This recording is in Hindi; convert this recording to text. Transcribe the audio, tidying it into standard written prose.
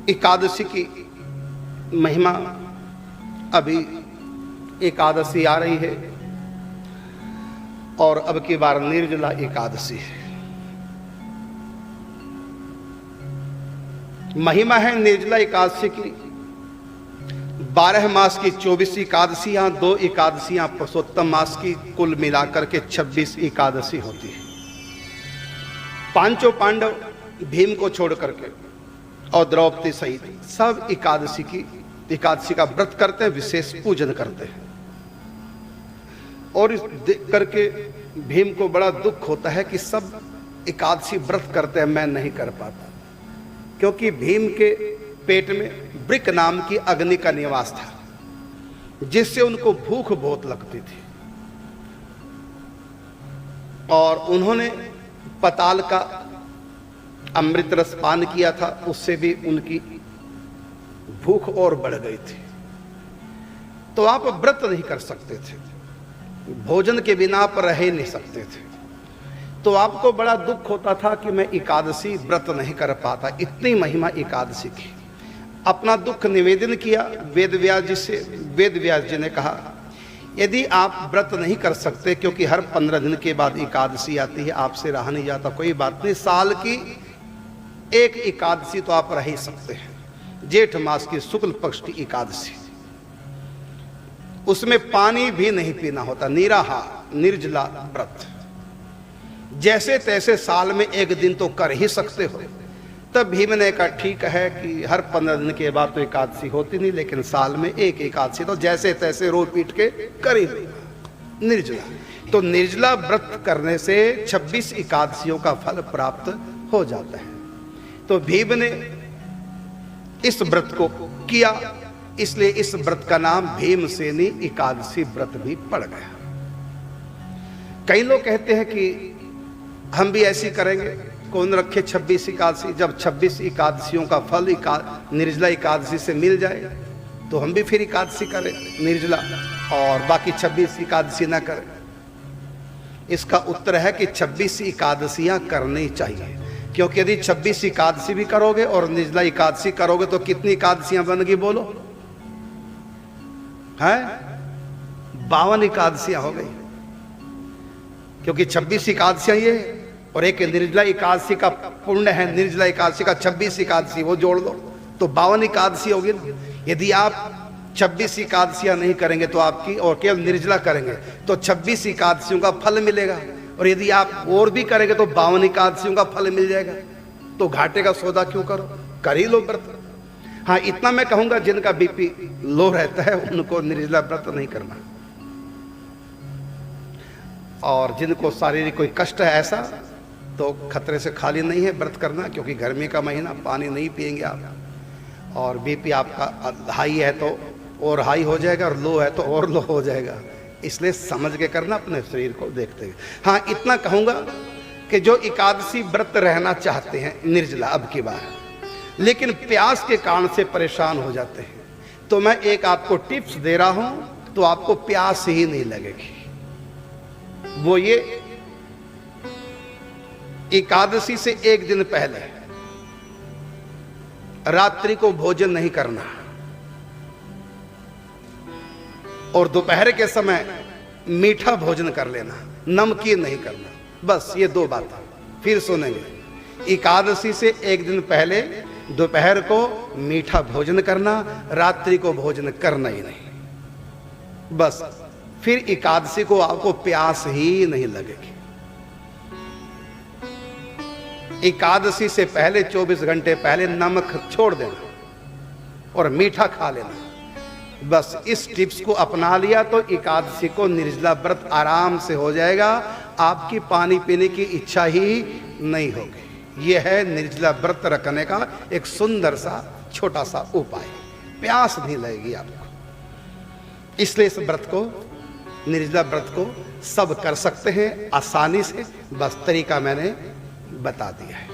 एकादशी की महिमा, अभी एकादशी आ रही है और अब की बार निर्जला एकादशी है। महिमा है निर्जला एकादशी की। 12 मास की 24 एकादशियां, 2 एकादशियां पुरुषोत्तम मास की, कुल मिलाकर के 26 एकादशी होती है। पांचों पांडव भीम को छोड़ करके और द्रौपदी सहित सब एकादशी का व्रत करते हैं, विशेष पूजन करते हैं। और इस देख करके भीम को बड़ा दुख होता है कि सब एकादशी व्रत करते हैं, मैं नहीं कर पाता, क्योंकि भीम के पेट में वृक नाम की अग्नि का निवास था, जिससे उनको भूख बहुत लगती थी। और उन्होंने पताल का अमृत रस पान किया था, उससे भी उनकी भूख और बढ़ गई थी। तो आप व्रत नहीं कर सकते थे, भोजन के बिना आप रह ही नहीं सकते थे। तो आपको बड़ा दुख होता था कि मैं एकादशी व्रत नहीं कर पाता। इतनी महिमा एकादशी की। अपना दुख निवेदन किया वेद व्यास जी से। वेद व्यास जी ने कहा, यदि आप व्रत नहीं कर सकते, क्योंकि हर 15 दिन के बाद एकादशी आती है, आपसे रहा नहीं जाता, कोई बात नहीं, साल की एक एकादशी तो आप रह ही सकते हैं। जेठ मास की शुक्ल पक्ष की एकादशी, उसमें पानी भी नहीं पीना होता, निराहार निर्जला व्रत। जैसे तैसे साल में एक दिन तो कर ही सकते हो। तब भीम ने कहा, ठीक है कि हर 15 दिन के बाद तो एकादशी होती नहीं, लेकिन साल में एक एकादशी तो जैसे तैसे रो पीट के कर ही निर्जला। तो निर्जला व्रत करने से 26 एकादशियों का फल प्राप्त हो जाता है। तो भीम ने इस व्रत को किया, इसलिए इस व्रत का नाम भीमसेनी एकादशी व्रत भी पड़ गया। कई लोग कहते हैं कि हम भी ऐसी करेंगे, कौन रखे 26 एकादशी। जब 26 एकादशियों का फल निर्जला एकादशी से मिल जाए तो हम भी फिर एकादशी करें निर्जला, और बाकी 26 एकादशी ना करें। इसका उत्तर है कि 26 एकादशियां करनी चाहिए, क्योंकि यदि 26 एकादशी भी करोगे और निर्जला एकादशी करोगे तो कितनी एकादशियां बनेगी बोलो? है 52 एकादशियां हो गई, क्योंकि 26 एकादशियां ये और एक निर्जला एकादशी का पुण्य है। निर्जला एकादशी का 26 एकादशी वो जोड़ लो तो 52 एकादशी होगी ना। यदि आप 26 एकादशियां नहीं करेंगे तो आपकी, और केवल निर्जला करेंगे तो 26 एकादशियों का फल मिलेगा, और यदि आप और भी करेंगे तो 52 एकादशियों का फल मिल जाएगा। तो घाटे का सौदा क्यों करो, कर ही लो व्रत। हाँ, इतना मैं कहूंगा, जिनका बीपी लो रहता है उनको निर्जला व्रत नहीं करना, और जिनको शारीरिक कोई कष्ट है ऐसा, तो खतरे से खाली नहीं है व्रत करना, क्योंकि गर्मी का महीना, पानी नहीं पिएंगे आप, और बीपी आपका हाई है तो और हाई हो जाएगा, और लो है तो और लो हो जाएगा। इसलिए समझ के करना, अपने शरीर को देखते हुए। हाँ, इतना कहूंगा कि जो एकादशी व्रत रहना चाहते हैं निर्जला अब की बार, लेकिन प्यास के कारण से परेशान हो जाते हैं, तो मैं एक आपको टिप्स दे रहा हूं, तो आपको प्यास ही नहीं लगेगी। वो ये, एकादशी से एक दिन पहले रात्रि को भोजन नहीं करना, और दोपहर के समय मीठा भोजन कर लेना, नमकीन नहीं करना। बस ये 2 बातें फिर सुनेंगे। एकादशी से एक दिन पहले दोपहर को मीठा भोजन करना, रात्रि को भोजन करना ही नहीं। बस फिर एकादशी को आपको प्यास ही नहीं लगेगी। एकादशी से पहले 24 घंटे पहले नमक छोड़ देना और मीठा खा लेना। बस इस टिप्स को अपना लिया तो एकादशी को निर्जला व्रत आराम से हो जाएगा, आपकी पानी पीने की इच्छा ही नहीं होगी। यह है निर्जला व्रत रखने का एक सुंदर सा छोटा सा उपाय। प्यास नहीं लगेगी आपको। इसलिए इस व्रत को, निर्जला व्रत को सब कर सकते हैं आसानी से, बस तरीका मैंने बता दिया है।